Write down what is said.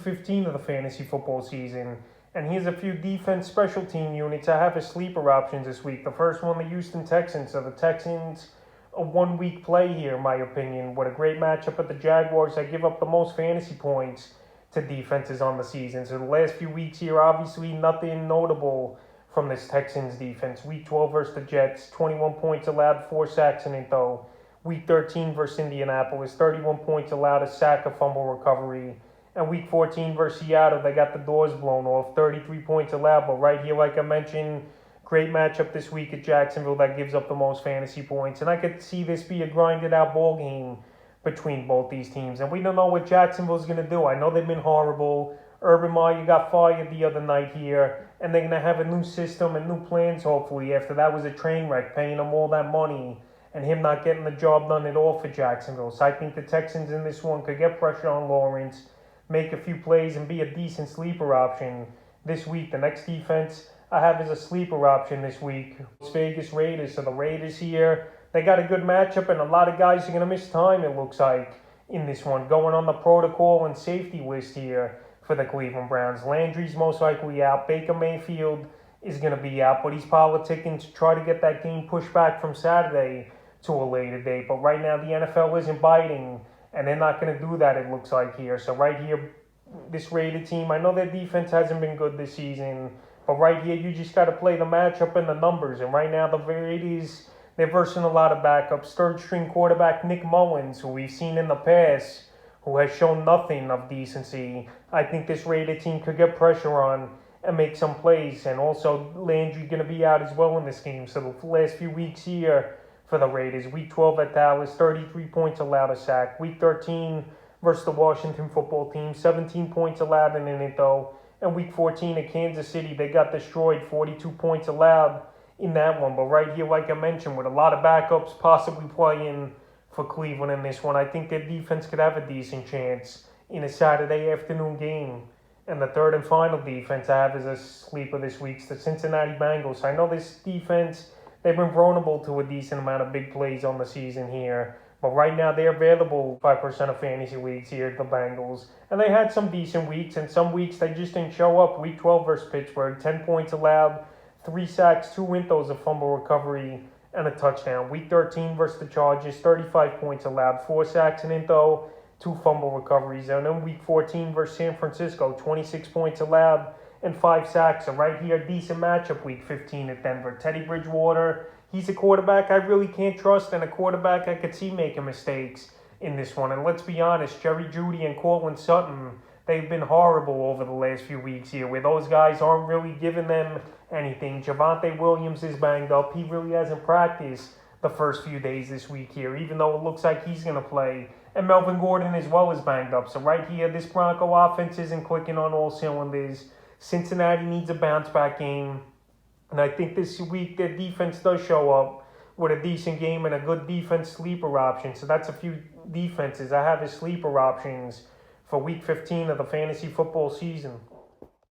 week 15 of the fantasy football season. And here's a few defense special team units I have as sleeper options this week. The first one, the Houston Texans. So the Texans, a 1 week play here, in my opinion. What a great matchup at the Jaguars. I give up the most fantasy points to defenses on the season. So the last few weeks here, obviously nothing notable from this Texans defense. Week 12 versus the Jets, 21 points allowed, 4 sacks in it though. Week 13 versus Indianapolis, 31 points allowed, a sack, a fumble recovery. And week 14 versus Seattle, they got the doors blown off, 33 points allowed. But right here, like I mentioned, great matchup this week at Jacksonville that gives up the most fantasy points. And I could see this be a grinded out ball game between both these teams. And we don't know what Jacksonville's going to do. I know they've been horrible. Urban Meyer got fired the other night here. And they're going to have a new system and new plans, hopefully, after that was a train wreck, paying them all that money and him not getting the job done at all for Jacksonville. So I think the Texans in this one could get pressure on Lawrence, make a few plays, and be a decent sleeper option this week. The next defense I have is a sleeper option this week. It's Vegas Raiders. So the Raiders here, they got a good matchup, and a lot of guys are going to miss time, it looks like, in this one. Going on the protocol and safety list here for the Cleveland Browns. Landry's most likely out. Baker Mayfield is going to be out, but he's politicking to try to get that game pushed back from Saturday to a later date. But right now the NFL isn't biting, and they're not going to do that, it looks like here. So right here, this Raider team, I know their defense hasn't been good this season, but right here you just got to play the matchup and the numbers. And right now the Raiders, they're versing a lot of backups. Third string quarterback Nick Mullins, who we've seen in the past, who has shown nothing of decency. I think this Raider team could get pressure on and make some plays. And also Landry going to be out as well in this game. So the last few weeks here for the Raiders, week 12 at Dallas, 33 points allowed, a sack. Week 13 versus the Washington football team, 17 points allowed in it though. And week 14 at Kansas City, they got destroyed, 42 points allowed in that one. But right here, like I mentioned, with a lot of backups possibly playing for Cleveland in this one, I think their defense could have a decent chance in a Saturday afternoon game. And the third and final defense I have as a sleeper this week is the Cincinnati Bengals. I know this defense, they've been vulnerable to a decent amount of big plays on the season here. But right now they're available 5% of fantasy leagues here, the Bengals. And they had some decent weeks, and some weeks they just didn't show up. Week 12 versus Pittsburgh, 10 points allowed, 3 sacks, 2 windows, a fumble recovery, and a touchdown. Week 13 versus the Chargers, 35 points allowed, 4 sacks and into, 2 fumble recoveries. And then week 14 versus San Francisco, 26 points allowed and 5 sacks. So right here, decent matchup week 15 at Denver. Teddy Bridgewater, he's a quarterback I really can't trust, and a quarterback I could see making mistakes in this one. And let's be honest, Jerry Jeudy and Cortland Sutton, they've been horrible over the last few weeks here, where those guys aren't really giving them anything. Javonte Williams is banged up. He really hasn't practiced the first few days this week here, even though it looks like he's going to play. And Melvin Gordon as well is banged up. So right here, this Bronco offense isn't clicking on all cylinders. Cincinnati needs a bounce-back game. And I think this week their defense does show up with a decent game and a good defense sleeper option. So that's a few defenses I have as sleeper options for week 15 of the fantasy football season.